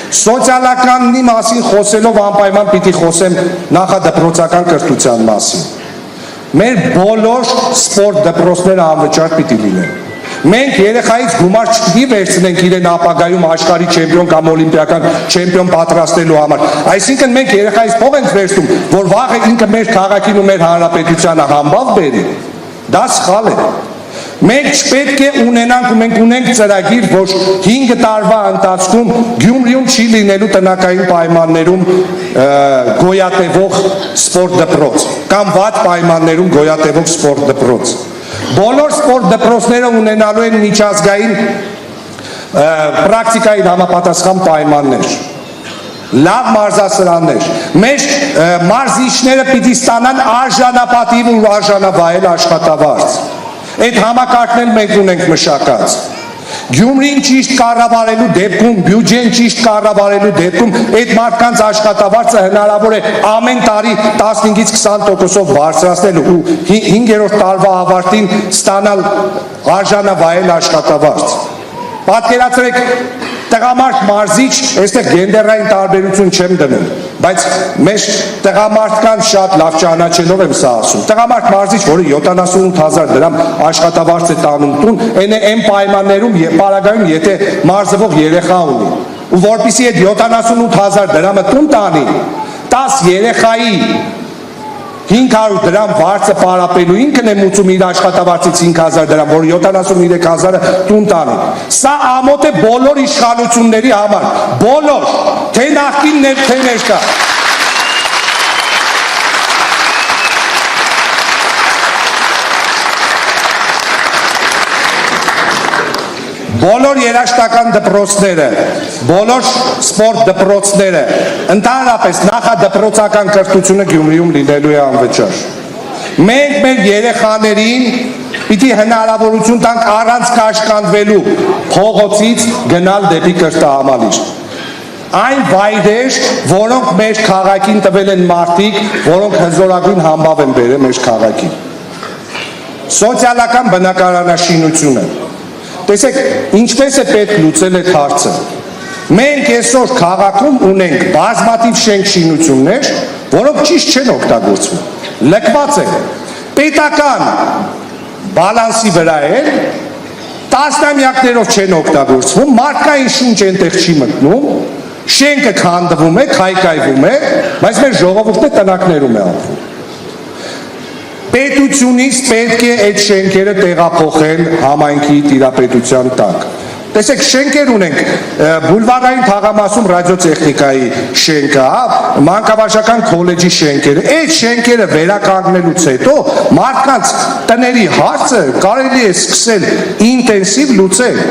Սոցիալականի մասին խոսելով անպայման պիտի խոսեմ նախադպրոցական կրթության մասին։ Մեր բոլոր սպորտ դպրոցները անվճար պիտի լինեն։ Մենք երեխայից գումար չպիտի վերցնենք իրեն ապագայում աշխարհի չեմպիոն կամ օլիմպիական չեմպիոն պատրաստելու համար։ Այսինքն մենք երեխայից փող ենք վերցնում, որ վաղը ինքը մեր քաղաքին ու մեր հանրապետությանը համբավ բերի։ Դա սխալ է։ Մենք չպետք է ունենանք ու մենք ունենք ծրագիր, որ 5 տարվա ընթացքում Գյումրիում չի լինելու տնական պայմաններում գոյատևող սպորտ դպրոց կամ վատ պայմաններում գոյատևող սպորտ դպրոց։ Բոլոր սպորտ դպրոցները ունենալու են միջազգային պրակտիկային համապատասխան պայմաններ, լավ մարզասրաններ, մեր մարզիչները պիտի ստանան արժանապատիվ ու արժանավայել աշխատավարձ։ Այդ համակարգն մենք ունենք մշակած։ Գյումրին ճիշտ կառավարելու դեպքում, բյուջեն ճիշտ կառավարելու դեպքում այդ մարդկանց աշխատավարձը հնարավոր է ամեն տարի 15-ից 20%-ով բարձրացնել ու 5-րդ տարվա ավարտին ստանալ արժանավայել աշխատավարձ։ Պատկերացրեք, տղամարդ մարզիչ, այստեղ գենդերային տարբերություն չեմ դնում, բայց մեր տղամարդկան շատ լավ ճանաչելով եմ սա ասում։ Տղամարդ մարզիչ, որը 78,000 դրամ աշխատավարձ է տանում տուն, այն պայմաններում պարագայում եթե մարզվող երեխա ունի, ու որպեսզի այդ 78,000 դրամը տուն տանի, 10 երեխայի 500 դրամ վարձը պարապելու ինքն է մուծում իր աշխատավարձից 5,000 դրամ, որ 73,000-ը տուն տանի։ Սա ամոթ է բոլոր իշխանությունների համար, բոլոր, թե նախկիններ, թե ներկա։ Բոլոր երաժշտական դպրոցները, բոլոր սպորտ դպրոցները, ընդհանրապես նախադպրոցական կրթությունը Գյումրիում լինելու է անվճար։ Մենք մեր երեխաներին պիտի հնարավորություն տանք առանց կաշկանդվելու փողոցից գնալ դեպի կրթահամալիր։ Այն վայրեր, որոնք մեր քաղաքին տվել են մարդիկ, որոնք հզորագույն համբավ են բերել մեր քաղաքին։ Սոցիալական բնակարանաշինությունը։ Տեսեք, ինչպես է պետք լուծել այդ հարցը։ Մենք այսօր քաղաքում ունենք բազմաթիվ շենքշինություններ, որոնք ճիշտ չեն օգտագործվում, լքված են, պետական բալանսի վրա են, տասնամյակներով չեն օգտագործվում, մարդկային շունչ այնտեղ չի մտնում, շենքը քանդվում է, քայքայվում է, բայց մեր ժողովուրդը տնակներում է ապրում։ Պետությունից պետք է այդ շենքերը տեղափոխել համայնքի տիրապետության տակ։ Տեսեք, շենքեր ունենք, բուլվարային թաղամասում ռադիոտեխնիկայի շենքը, մանկավարժական քոլեջի շենքերը, այդ շենքերը վերականգնելուց հետո մարդկանց տների հարցը կարելի է սկսել ինտենսիվ լուծել։